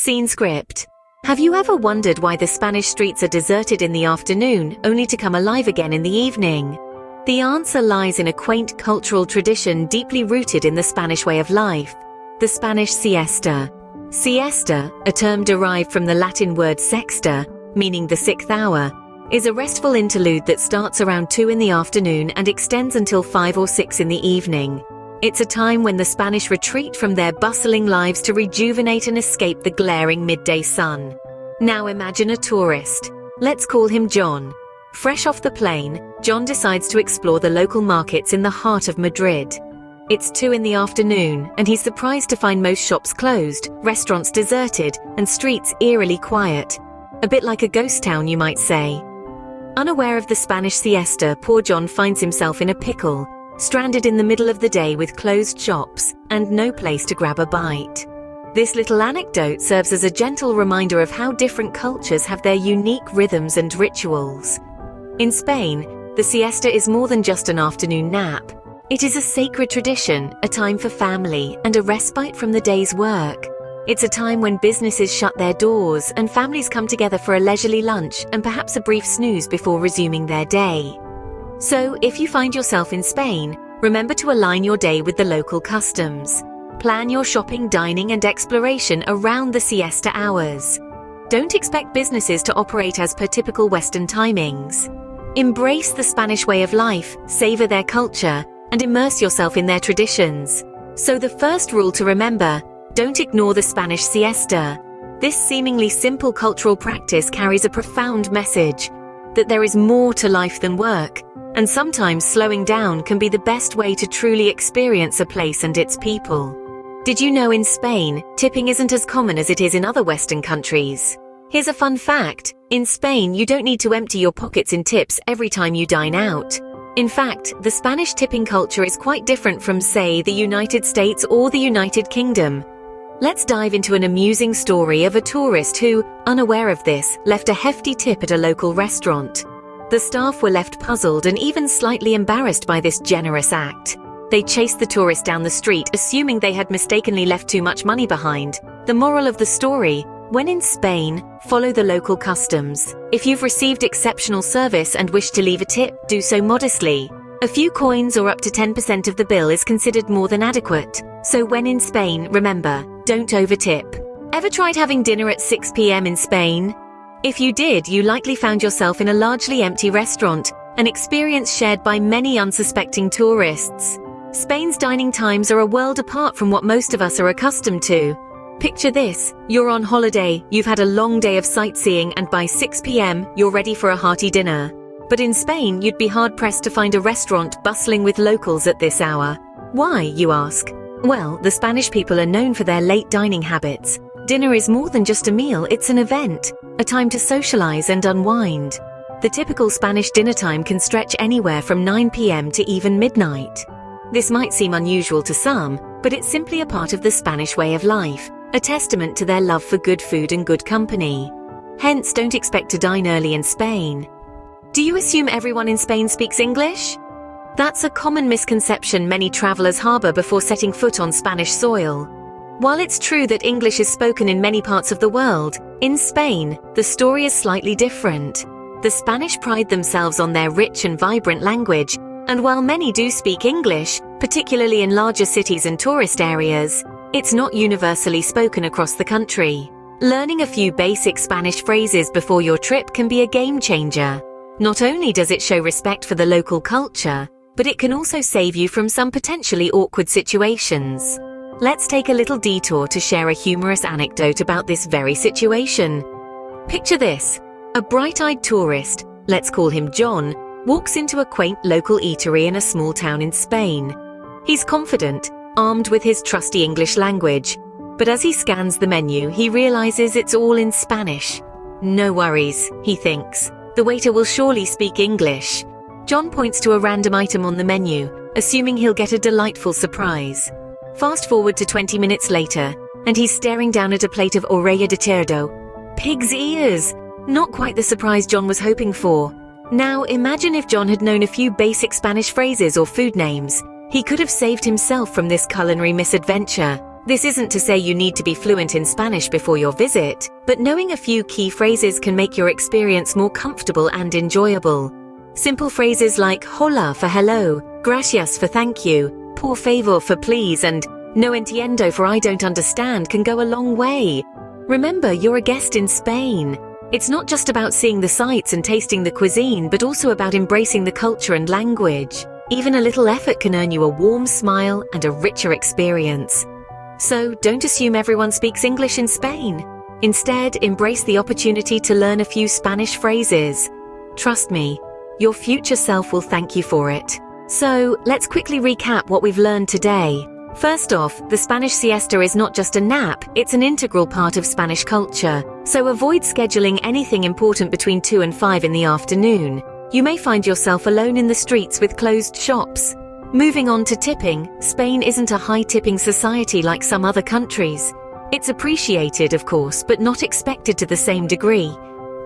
Scene script. Have you ever wondered why the Spanish streets are deserted in the afternoon, only to come alive again in the evening? The answer lies in a quaint cultural tradition deeply rooted in the Spanish way of life, the Spanish siesta. Siesta, a term derived from the Latin word sexta, meaning the sixth hour, is a restful interlude that starts around 2 in the afternoon and extends until 5 or 6 in the evening. It's a time when the Spanish retreat from their bustling lives to rejuvenate and escape the glaring midday sun. Now imagine a tourist. Let's call him John. Fresh off the plane, John decides to explore the local markets in the heart of Madrid. It's 2 in the afternoon, and he's surprised to find most shops closed, restaurants deserted, and streets eerily quiet. A bit like a ghost town, you might say. Unaware of the Spanish siesta, poor John finds himself in a pickle, stranded in the middle of the day with closed shops and no place to grab a bite. This little anecdote serves as a gentle reminder of how different cultures have their unique rhythms and rituals. In Spain, the siesta is more than just an afternoon nap. It is a sacred tradition, a time for family, and a respite from the day's work. It's a time when businesses shut their doors and families come together for a leisurely lunch and perhaps a brief snooze before resuming their day. So, if you find yourself in Spain, remember to align your day with the local customs. Plan your shopping, dining, and exploration around the siesta hours. Don't expect businesses to operate as per typical Western timings. Embrace the Spanish way of life, savor their culture, and immerse yourself in their traditions. So the first rule to remember: don't ignore the Spanish siesta. This seemingly simple cultural practice carries a profound message, that there is more to life than work, and sometimes slowing down can be the best way to truly experience a place and its people. Did you know in Spain, tipping isn't as common as it is in other Western countries? Here's a fun fact. In Spain, you don't need to empty your pockets in tips every time you dine out. In fact, the Spanish tipping culture is quite different from, say, the United States or the United Kingdom. Let's dive into an amusing story of a tourist who, unaware of this, left a hefty tip at a local restaurant. The staff were left puzzled and even slightly embarrassed by this generous act. They chased the tourist down the street, assuming they had mistakenly left too much money behind. The moral of the story: when in Spain, follow the local customs. If you've received exceptional service and wish to leave a tip, do so modestly. A few coins or up to 10% of the bill is considered more than adequate. So when in Spain, remember, don't over-tip. Ever tried having dinner at 6 p.m. in Spain? If you did, you likely found yourself in a largely empty restaurant, an experience shared by many unsuspecting tourists. Spain's dining times are a world apart from what most of us are accustomed to. Picture this: you're on holiday, you've had a long day of sightseeing, and by 6 p.m. you're ready for a hearty dinner. But in Spain, you'd be hard-pressed to find a restaurant bustling with locals at this hour. Why, you ask? Well, the Spanish people are known for their late dining habits. Dinner is more than just a meal, it's an event, a time to socialize and unwind. The typical Spanish dinner time can stretch anywhere from 9 p.m. to even midnight. This might seem unusual to some, but it's simply a part of the Spanish way of life, a testament to their love for good food and good company. Hence, don't expect to dine early in Spain. Do you assume everyone in Spain speaks English? That's a common misconception many travelers harbor before setting foot on Spanish soil. While it's true that English is spoken in many parts of the world, in Spain, the story is slightly different. The Spanish pride themselves on their rich and vibrant language, and while many do speak English, particularly in larger cities and tourist areas, it's not universally spoken across the country. Learning a few basic Spanish phrases before your trip can be a game changer. Not only does it show respect for the local culture, but it can also save you from some potentially awkward situations. Let's take a little detour to share a humorous anecdote about this very situation. Picture this: a bright-eyed tourist, let's call him John, walks into a quaint local eatery in a small town in Spain. He's confident, armed with his trusty English language, but as he scans the menu, he realizes it's all in Spanish. No worries, he thinks. The waiter will surely speak English. John points to a random item on the menu, assuming he'll get a delightful surprise. Fast forward to 20 minutes later, and he's staring down at a plate of orella de cerdo. Pig's ears! Not quite the surprise John was hoping for. Now, imagine if John had known a few basic Spanish phrases or food names. He could have saved himself from this culinary misadventure. This isn't to say you need to be fluent in Spanish before your visit, but knowing a few key phrases can make your experience more comfortable and enjoyable. Simple phrases like hola for hello, gracias for thank you, por favor for please, and no entiendo for I don't understand can go a long way. Remember, you're a guest in Spain. It's not just about seeing the sights and tasting the cuisine, but also about embracing the culture and language. Even a little effort can earn you a warm smile and a richer experience. So don't assume everyone speaks English in Spain. Instead, embrace the opportunity to learn a few Spanish phrases. Trust me, your future self will thank you for it. So, let's quickly recap what we've learned today. First off, the Spanish siesta is not just a nap, it's an integral part of Spanish culture. So avoid scheduling anything important between 2 and 5 in the afternoon. You may find yourself alone in the streets with closed shops. Moving on to tipping, Spain isn't a high-tipping society like some other countries. It's appreciated, of course, but not expected to the same degree.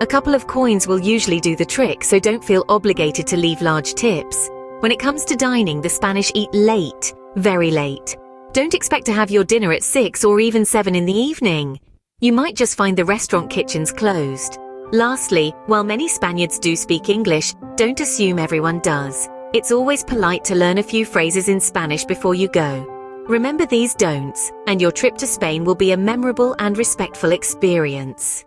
A couple of coins will usually do the trick, so don't feel obligated to leave large tips. When it comes to dining, the Spanish eat late, very late. Don't expect to have your dinner at 6 or even 7 in the evening. You might just find the restaurant kitchens closed. Lastly, while many Spaniards do speak English, don't assume everyone does. It's always polite to learn a few phrases in Spanish before you go. Remember these don'ts, and your trip to Spain will be a memorable and respectful experience.